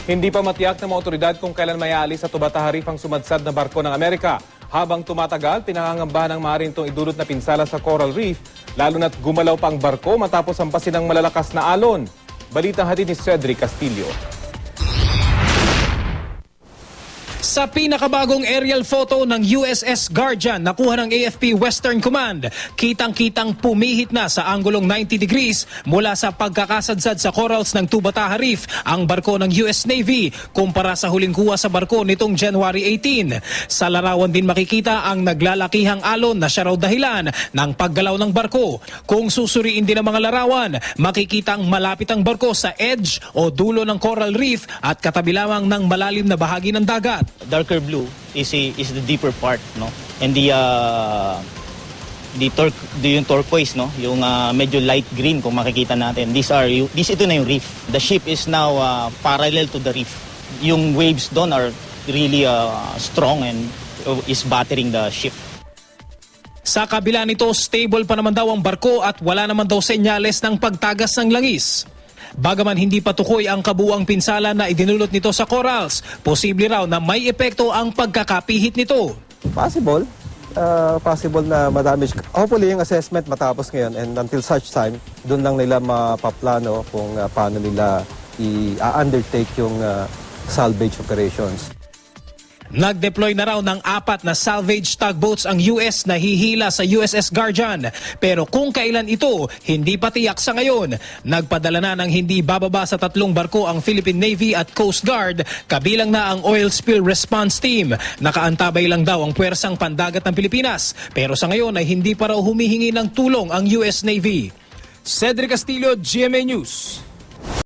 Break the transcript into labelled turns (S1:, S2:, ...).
S1: Hindi pa matiyak ng mga otoridad kung kailan may aalis sa Tubataha Reef ang sumadsad na barko ng Amerika. Habang tumatagal, pinangangambahan ng maaaring itong idulot na pinsala sa Coral Reef, lalo na't gumalaw pa ang barko matapos hampasin ng malalakas na alon. Balitang hatid ni Cedric Castillo.
S2: Sa pinakabagong aerial photo ng USS Guardian nakuha ng AFP Western Command, kitang-kitang pumihit na sa anggulong 90 degrees mula sa pagkakasadsad sa corals ng Tubataha Reef ang barko ng US Navy kumpara sa huling kuha sa barko nitong January 18. Sa larawan din makikita ang naglalakihang alon na siya raw dahilan ng paggalaw ng barko. Kung susuriin din ang mga larawan, makikita ang malapit ang barko sa edge o dulo ng Coral Reef at katabi lamang ng malalim na bahagi ng dagat.
S3: Darker blue is the deeper part, no, and yung turquoise, no, yung medyo light green kung makikita natin. Ito na yung reef. The ship is now parallel to the reef. Yung waves doon are really strong and is battering the ship.
S2: Sa kabila nito, stable pa naman daw ang barko at wala naman daw senyales ng pagtagas ng langis. Bagaman hindi patukoy ang kabuuang pinsala na idinulot nito sa corals, posible raw na may epekto ang pagkakapihit nito.
S4: Possible na madamage. Hopefully yung assessment matapos ngayon, and until such time, doon lang nila mapaplano kung paano nila i-undertake yung salvage operations.
S2: Nag-deploy na raw ng 4 na salvage tugboats ang US na hihila sa USS Guardian. Pero kung kailan ito, hindi pa tiyak sa ngayon. Nagpadala na ng hindi bababa sa 3 barko ang Philippine Navy at Coast Guard, kabilang na ang Oil Spill Response Team. Nakaantabay lang daw ang puwersang pandagat ng Pilipinas. Pero sa ngayon ay hindi pa raw humihingi ng tulong ang US Navy. Cedric Castillo, GMA News.